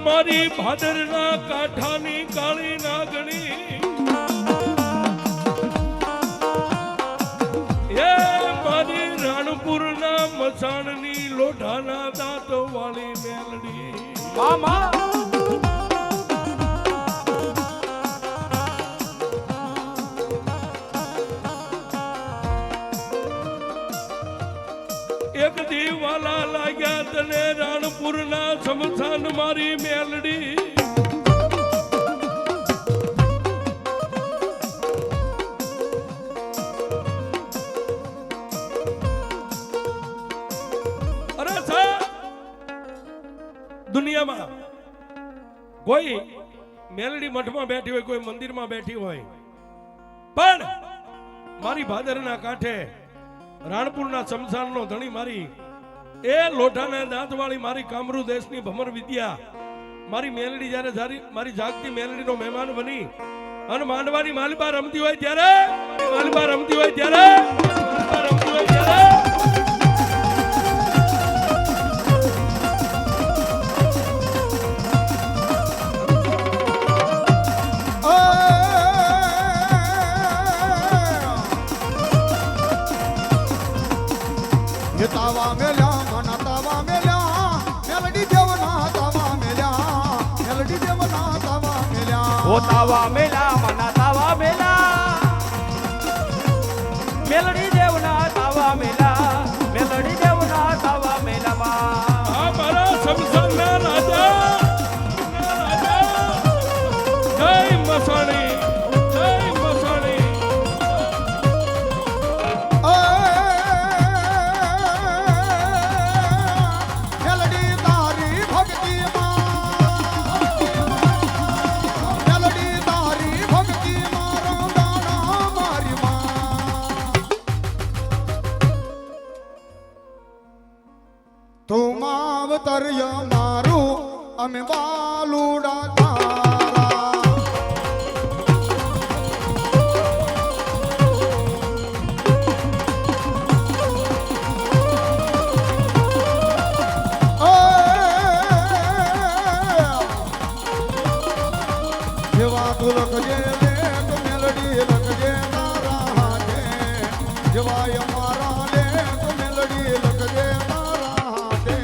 મારી ભાદરના કાંઠાની કાળી નાગણી એ મારી રાણપુરના મસાણની લોઢાના દાંત વાળી મેલડી મામા એક દીવાલા લાગ્યા તને રાણપુરના શમશાન મારી મેલડી અરે દુનિયામાં કોઈ મેલડી મઠમાં બેઠી હોય કોઈ મંદિરમાં બેઠી હોય પણ મારી ભાદરના કાંઠે રાણપુરના શમશાનનો ધણી મારી એ લોઢાના દાંતવાળી મારી કામરૂ દેશની ભમર વિદ્યા મારી મેલડી જ્યારે મારી જાગતી મેલડીનો મહેમાન બની અને માંડવાની માલબા રમતી હોય ત્યારે માલબા રમતી હોય ત્યારે તાવા મેલ્યા મના તાવા મેલ્યા મેલડી દેવના તાવા મેલ્યા મેલડી દેવના તાવા મેલ્યા ઓ તાવા મેલા મના તાવા મેલા મેલડી દેવના તાવા મેલા મેલડી દેવના તાવા મેલામાં આ મારા શમશાનના રાજા જય મસાણી જય મસાણી મેલડી તારી ભક્તિમાં મેલડી તારી ભક્તિમાં રાંધાણા મારી માં તું માવતર્ય મારું અમે બાલુડા તારા જેવા તું લખજે લેખ મેલડી લખજે તારા હાથે જેવાય મારા લેખ મેલડી લખજે તારા હાથે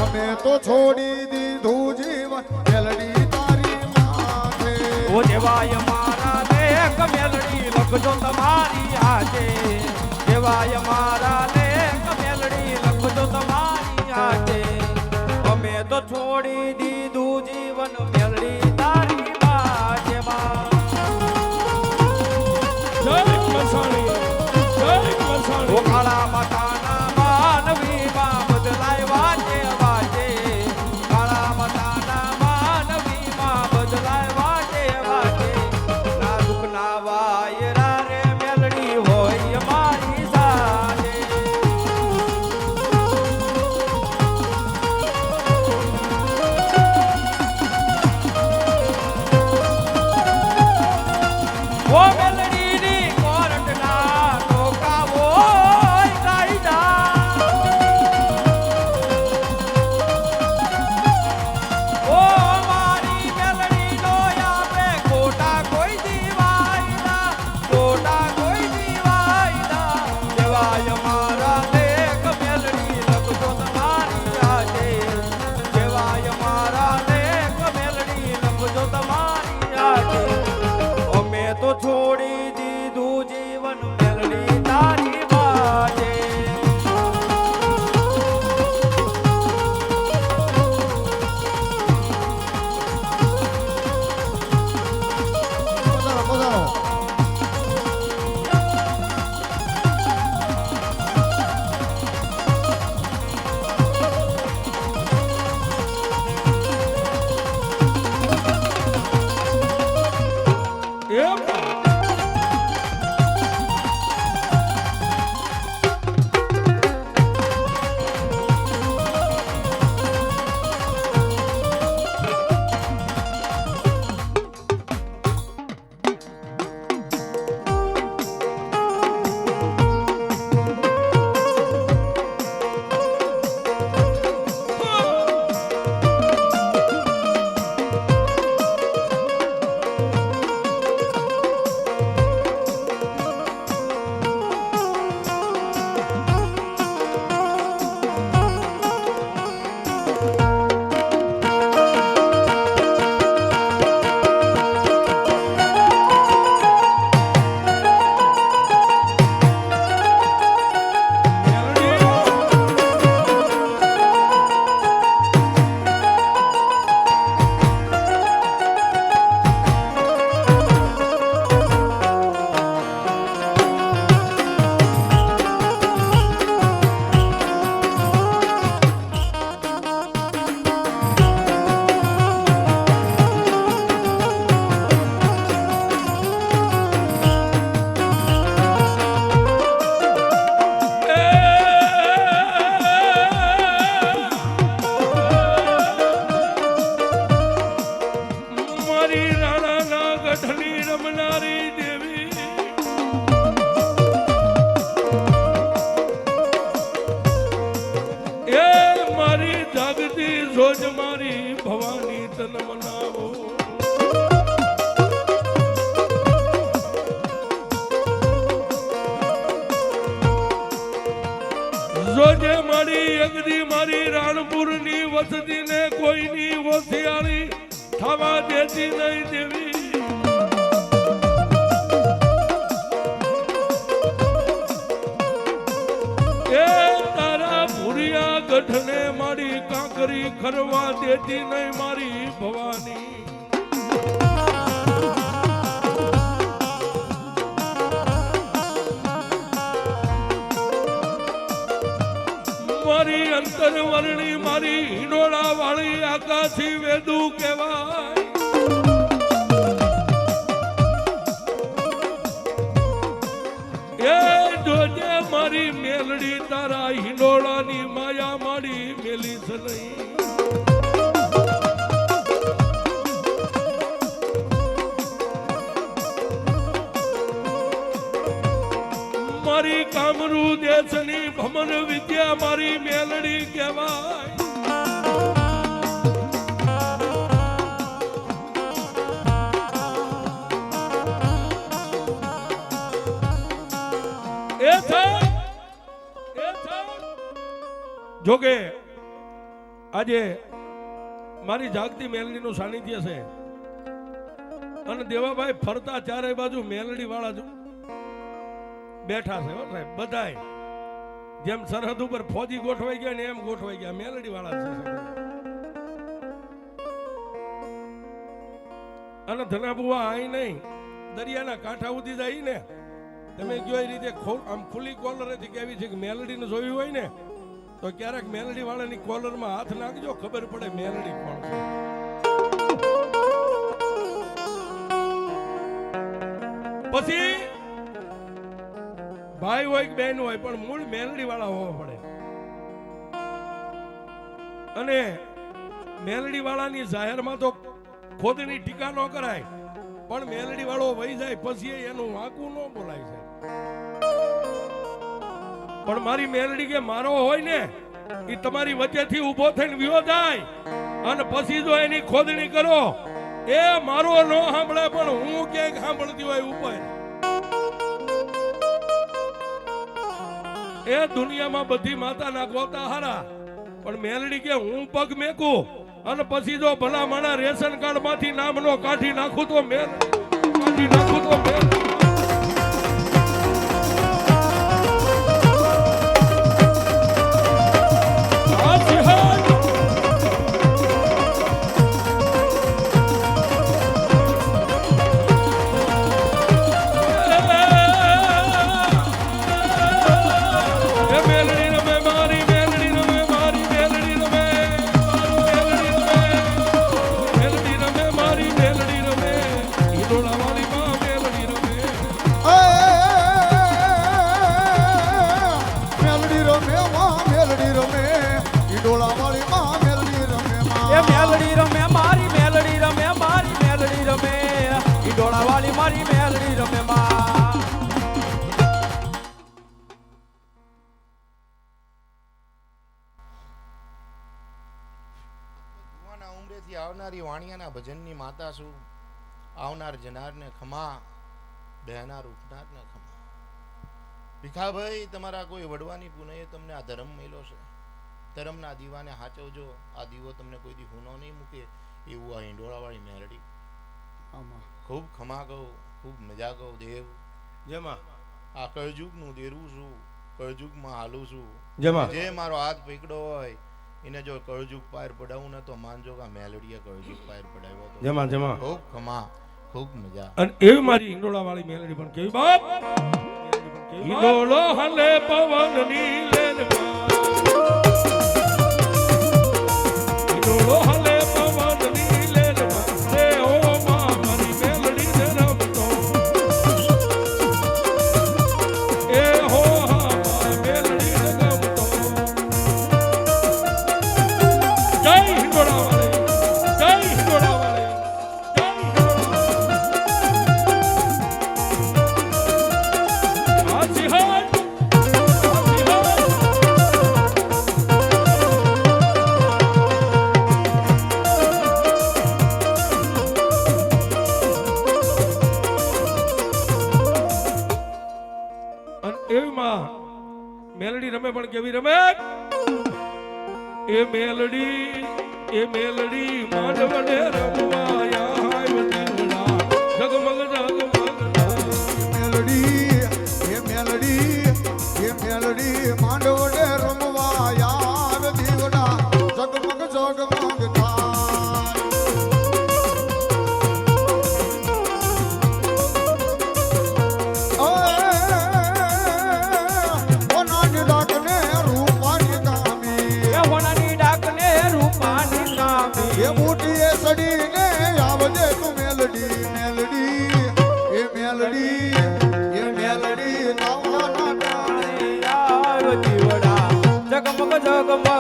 અમે તો છોડી દીધું જીવન મેલડી તારી માથે ઓ દેવાય મારા લેખ મેલડી લખજો તમારી હાથે દેવાય મારા લેખ મેલડી લખજો તમારી હાથે અમે તો છોડી દીધું જીવન મેલડી તારી બાજેમાં જય મસાણી જય મસાણી ઓ કાળા માતાના માનવીમાં બદલાય વાજે વાજે કાળા માતાના માનવીમાં બદલાય વાજે વાજે ના દુઃખ ના વાયરા રે મેલડી હોય મારી સાથે જોજ મારી ભવાની તન મનાવો જોજે મારી અગદી મારી રાણપુરની વસતી ને કોઈની હોશિયારી થવા દેતી નહીં દેવી એ તારા ભૂરિયા ગઢને મારી કાંકરી ખરવા દેતી નહીં મારી ભવાની મારી અંતર વર્ણી મારી હિંડોળા વાળી આકાશી વેદુ કહેવાય એ જોજે મારી મેલડી તારા હિંડોળાની માયા માડી મેલી છે નહીં મારી કામરૂ દેશની ભમન વિદ્યા મારી મેલડી કહેવાય જોકે આજે મારી જાગતી મેલડીનું સાનિધ્ય છે અને દેવાભાઈ ફરતા ચારે બાજુ મેલડી વાળા જો બેઠા છે હો સાહેબ બધાય જેમ સરહદ ઉપર ફોજી ગોઠવાઈ ગયા ને એમ ગોઠવાઈ ગયા મેલડી વાળા છે અને ધનાબુઆ આઈ નહીં દરિયાના કાંઠા ઉધી જાય ને તમે કયો એ રીતે આમ ખુલ્લી કોલર હતી કેવી છે કે મેલડીને જોયું હોય ને તો ક્યારેક મેલડી વાળાની કોલરમાં હાથ નાખજો ખબર પડે મેલડી કોણ છે પછી ભાઈ હોય કે બહેન હોય પણ મૂળ મેલડી વાળા હોવા પડે અને મેલડી વાળાની જાહેરમાં તો ખોદની ટીકા ન કરાય પણ મેલડી વાળો વહી જાય પછી એનું વાંકું ન બોલાય છે પણ મારી મેલડી કે મારો હોય ને એ તમારી વચ્ચેથી ઊભો થઈને વિયો જાય અને પછી જો એની ખોદણી કરો એ મારો ન સાંભળે પણ હું ક્યાંક સાંભળતી હોય ઉપર એ દુનિયામાં બધી માતાના ગોતા હારા પણ મેલડી કે હું પગ મેકું અને પછી જો ભલા માણા રેશન કાર્ડ માંથી નામનો કાઢી નાખું તો કાઢી નાખું તો મારી મેલડી રમે માં ઉમરેથી આવનારી વાણિયાના ભજનની માતા છું આવનાર જનારને ખમા બહેનાર ઉઠનારને ખમા ભીખાભાઈ તમારા કોઈ વડવાની પુનઃ તમને આ ધર્મ મેલો છે ધર્મના દીવાને હાચવજો આ દીવો તમને કોઈ દી હુનો નહીં મૂકે એવું આ હિંડોળાવાળી મેલડી ખૂબ ખમા કહું ખૂબ મજા કહું દેવ જેમાં આ કળજુગનું દેરું છું કળજુગમાં હાલું છું જેમાં જે મારો હાથ પકડો હોય એને જો કળજુગ પાર પડાવું ને તો માનજો કે મેલડીએ કળજુગ પાર પડાવ્યો તો જેમાં જેમાં ખૂબ ખમા ખૂબ મજા અને એવી મારી હિંડોળા વાળી મેલડી પણ કેવી બાપ હિંડોળો હલે પવન ની લેનમાં હિંડોળો હલે પવન ની લેનમાં રે ઓ માં મારી મેલડી ને રમતો એ હો હા મેલડી ને ગમતો જય હિંડોળા વાળી જય હિંડોળા વાળી જય હિંડોળા હાજી હાય મેલડી રમે પણ કેવી રમે એ મેલડી માંડવને રમવાયા હાય દીવડા જગમગ મેલડી માંડવડે રમવા યાર દીવડા જગમગ જગમગ થાય હોનાની ડાકને રૂપાની કામી એ હોનાની ડાકને રૂપાની કામી એ મોટી સડીને આવજે તું મેલડી જગમગ જગમગ